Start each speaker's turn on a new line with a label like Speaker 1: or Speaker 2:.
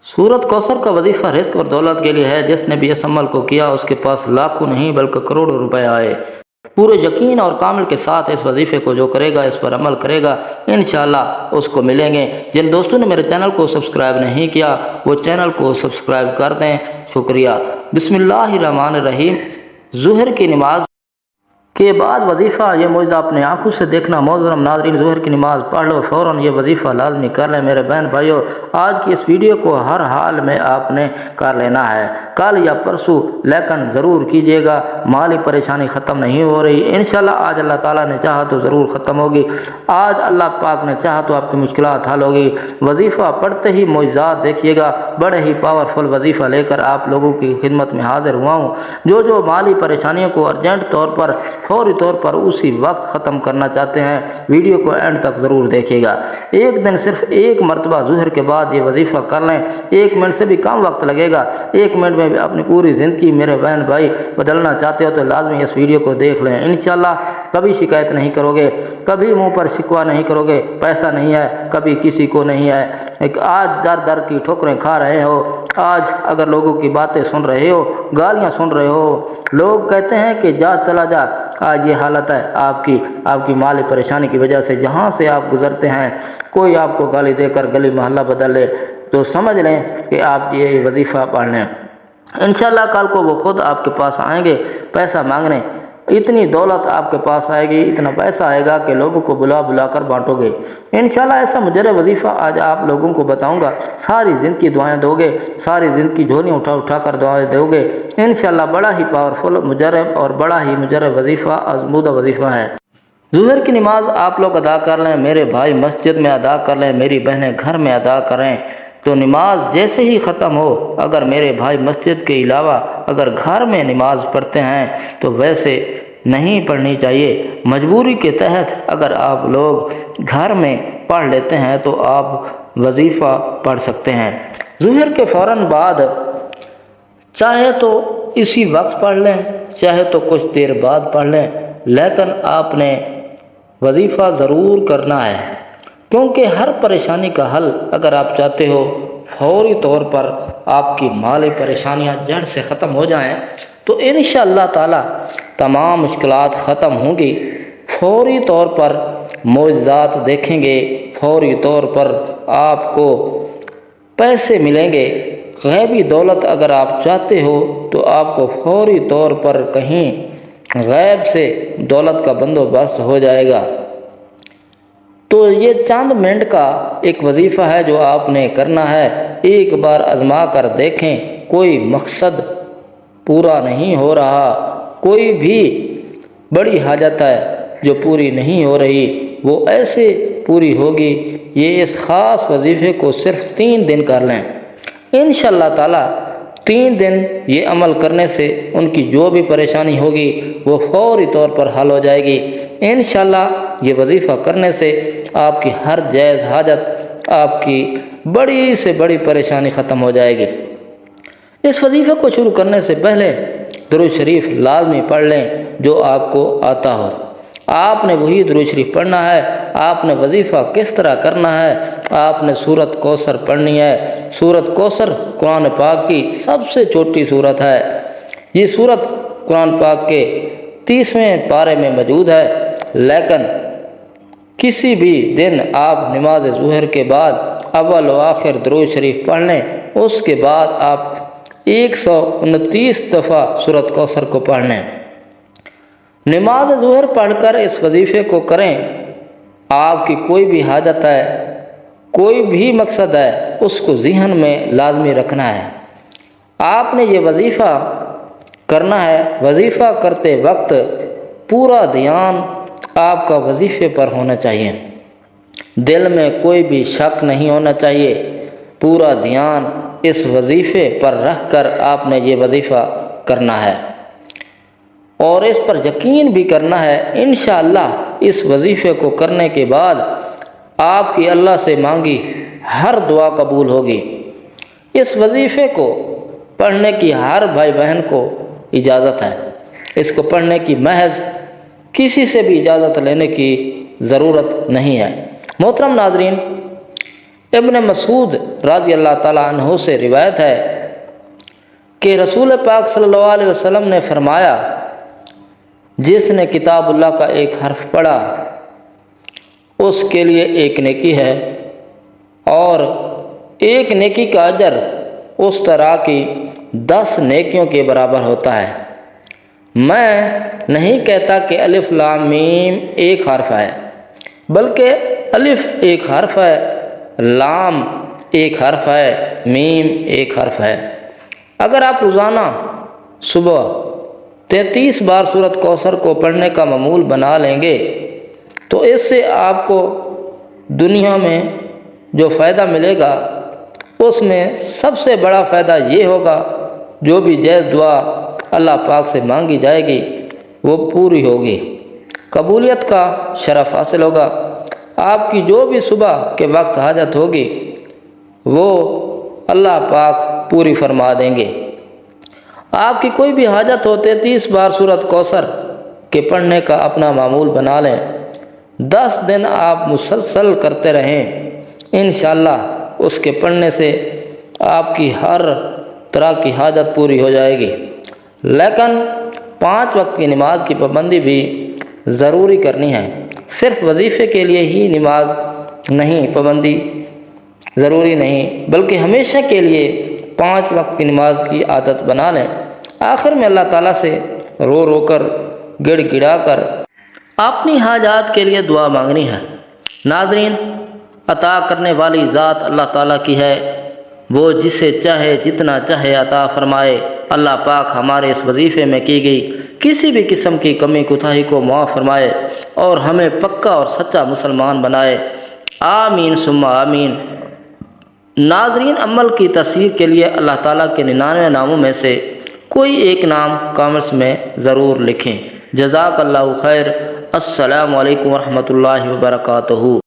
Speaker 1: सूरत कौसर का वजीफ़ा रिज़्क़ और दौलत के लिए है। जिसने भी इस अमल को किया उसके पास लाखों नहीं बल्कि करोड़ों रुपए आए। पूरे यकीन और कामिल के साथ इस वजीफ़े को जो करेगा, इस पर अमल करेगा, इंशाअल्लाह उसको मिलेंगे। जिन दोस्तों ने मेरे चैनल को सब्सक्राइब नहीं किया वो चैनल को सब्सक्राइब कर दें। शुक्रिया। बिस्मिल्लाहिर्रहमानिर्रहीम। ज़ुहर की नमाज के बाद वजीफ़ा, ये मौज़ा अपने आँखों से देखना। मोहतरम नाज़रीन, ज़ुहर की नमाज़ पढ़ लो, फ़ौरन ये वजीफ़ा लाजमी कर लें। मेरे बहन भाइयों, आज की इस वीडियो को हर हाल में आपने कर लेना है, कल या परसों, लेकिन ज़रूर कीजिएगा। माली परेशानी ख़त्म नहीं हो रही, इंशाअल्लाह आज अल्लाह ताला ने चाहा तो ज़रूर ख़त्म होगी। आज अल्लाह पाक ने चाहा तो आपकी मुश्किलात हल होगी। वजीफ़ा पढ़ते ही मौज़ात देखिएगा। बड़े ही पावरफुल वजीफ़ा लेकर आप लोगों की खिदमत में हाजिर हुआ हूँ। जो माली परेशानियों को अर्जेंट तौर पर, फौरी तौर पर उसी वक्त ख़त्म करना चाहते हैं, वीडियो को एंड तक ज़रूर देखिएगा। एक दिन सिर्फ एक मरतबा ज़ुहर के बाद ये वजीफ़ा कर लें। 1 मिनट से भी कम वक्त लगेगा। 1 मिनट में भी अपनी पूरी ज़िंदगी मेरे बहन भाई बदलना चाहते हो तो लाजमी इस वीडियो को देख लें। इंशाअल्लाह कभी शिकायत नहीं करोगे, कभी मुँह पर शिकवा नहीं करोगे। पैसा नहीं है, कभी किसी को नहीं है। आज दर दर की ठोकरें खा रहे हो, आज अगर लोगों की बातें सुन रहे हो, गालियाँ सुन रहे हो, लोग कहते हैं कि जा चला जा। आज ये हालत है आपकी माली परेशानी की वजह से। जहाँ से आप गुजरते हैं, कोई आपको गाली देकर गली मोहल्ला बदल ले तो समझ लें कि आप ये वजीफ़ा पढ़ लें। इंशाअल्लाह कल को वो खुद आपके पास आएंगे पैसा मांगने। इतनी दौलत आपके पास आएगी, इतना पैसा आएगा कि लोगों को बुला कर बांटोगे। इंशाअल्लाह ऐसा मुजर्रब वजीफ़ा आज आप लोगों को बताऊंगा। सारी ज़िंदगी दुआएं दोगे, सारी ज़िंदगी झोलियाँ उठा कर दुआएं दोगे। इंशाअल्लाह बड़ा ही पावरफुल मुजर्रब और बड़ा ही मुजर्रब वजीफ़ा, आज़मूदा वजीफ़ा है। ज़ुहर की नमाज आप लोग अदा कर लें, मेरे भाई मस्जिद में अदा कर लें, मेरी बहनें घर में अदा करें। तो नमाज जैसे ही ख़त्म हो, अगर मेरे भाई मस्जिद के अलावा अगर घर में नमाज पढ़ते हैं तो वैसे नहीं पढ़नी चाहिए। मजबूरी के तहत अगर आप लोग घर में पढ़ लेते हैं तो आप वजीफ़ा पढ़ सकते हैं। ज़ुहर के फ़ौरन बाद चाहे तो इसी वक्त पढ़ लें, चाहे तो कुछ देर बाद पढ़ लें, लेकिन आपने वजीफ़ा ज़रूर करना है। क्योंकि हर परेशानी का हल अगर आप चाहते हो फौरी तौर पर आपकी माली परेशानियां जड़ से ख़त्म हो जाएं तो इंशाअल्लाह ताला तमाम मुश्किलात ख़त्म होंगी। फौरी तौर पर मोअज़्ज़ात देखेंगे, फौरी तौर पर आपको पैसे मिलेंगे। गैबी दौलत अगर आप चाहते हो तो आपको फौरी तौर पर कहीं गैब से दौलत का बंदोबस्त हो जाएगा। तो ये चंद मिनट का एक वजीफ़ा है जो आपने करना है। एक बार आजमा कर देखें, कोई मकसद पूरा नहीं हो रहा, कोई भी बड़ी हाजत है जो पूरी नहीं हो रही वो ऐसे पूरी होगी। ये इस ख़ास वजीफ़े को सिर्फ 3 दिन कर लें। इंशाअल्लाह ताला 3 दिन ये अमल करने से उनकी जो भी परेशानी होगी वो फौरी तौर पर हल हो जाएगी। इंशाअल्लाह ये वजीफ़ा करने से आपकी हर जायज़ हाजत, आपकी बड़ी से बड़ी परेशानी ख़त्म हो जाएगी। इस वजीफ़े को शुरू करने से पहले दुरूद शरीफ लाजमी पढ़ लें जो आपको आता हो। आपने वही दुरूद शरीफ पढ़ना है। आपने वजीफ़ा किस तरह करना है, आपने सूरत कौसर पढ़नी है। सूरत कौसर कुरान पाक की सबसे छोटी सूरत है। ये सूरत कुरान पाक के 30वें पारे में मौजूद है। लेकिन किसी भी दिन आप नमाज ज़ुहर के बाद अव्वल व आखिर दुरूद शरीफ पढ़ लें, उसके बाद आप 129 दफ़ा सूरत कौसर को पढ़ लें। नमाज ज़ुहर पढ़कर इस वजीफ़े को करें। आपकी कोई भी हाजत है, कोई भी मकसद है, उसको ज़हन में लाजमी रखना है। आपने ये वजीफ़ा करना है। वजीफ़ा करते वक्त पूरा ध्यान आपका वजीफ़े पर होना चाहिए। दिल में कोई भी शक नहीं होना चाहिए। पूरा ध्यान इस वजीफ़े पर रख कर आपने ये वजीफ़ा करना है और इस पर यकीन भी करना है। इंशाअल्लाह इस वजीफ़े को करने के बाद आपकी अल्लाह से मांगी हर दुआ कबूल होगी। इस वजीफ़े को पढ़ने की हर भाई बहन को इजाज़त है। इसको पढ़ने की महज किसी से भी इजाज़त लेने की ज़रूरत नहीं है। मोहतरम नाज़रीन, ابن مسعود رضی اللہ تعالیٰ عنہ سے روایت ہے کہ رسول پاک صلی اللہ علیہ وسلم نے فرمایا، جس نے کتاب اللہ کا ایک حرف پڑھا اس کے لیے ایک نیکی ہے، اور ایک نیکی کا اجر اس طرح کی 10 نیکیوں کے برابر ہوتا ہے۔ میں نہیں کہتا کہ الف لام میم ایک حرف ہے، بلکہ الف ایک حرف ہے، لام ایک حرف ہے، میم ایک حرف ہے۔ اگر آپ روزانہ صبح 33 بار سورۃ کوثر کو پڑھنے کا معمول بنا لیں گے تو اس سے آپ کو دنیا میں جو فائدہ ملے گا اس میں سب سے بڑا فائدہ یہ ہوگا، جو بھی جائز دعا اللہ پاک سے مانگی جائے گی وہ پوری ہوگی، قبولیت کا شرف حاصل ہوگا۔ آپ کی جو بھی صبح کے وقت حاجت ہوگی وہ اللہ پاک پوری فرما دیں گے۔ آپ کی کوئی بھی حاجت ہو 33 بار سورۃ کوثر کے پڑھنے کا اپنا معمول بنا لیں، 10 دن آپ مسلسل کرتے رہیں، انشاءاللہ اس کے پڑھنے سے آپ کی ہر طرح کی حاجت پوری ہو جائے گی۔ لیکن 5 وقت کی نماز کی پابندی بھی ضروری کرنی ہے، صرف وظیفے کے لیے ہی نماز نہیں پابندی ضروری نہیں، بلکہ ہمیشہ کے لیے 5 وقت کی نماز کی عادت بنا لیں۔ آخر میں اللہ تعالیٰ سے رو رو کر گڑ گڑا کر اپنی حاجات کے لیے دعا مانگنی ہے۔ ناظرین، عطا کرنے والی ذات اللہ تعالیٰ کی ہے، وہ جسے چاہے جتنا چاہے عطا فرمائے۔ اللہ پاک ہمارے اس وظیفے میں کی گئی کسی بھی قسم کی کمی کوتاہی کو معاف فرمائے اور ہمیں پکا اور سچا مسلمان بنائے، آمین ثم آمین۔ ناظرین، عمل کی تصحیح کے لیے اللہ تعالیٰ کے 99 ناموں میں سے کوئی ایک نام کامنٹس میں ضرور لکھیں۔ جزاک اللہ خیر۔ السلام علیکم ورحمۃ اللہ وبرکاتہ۔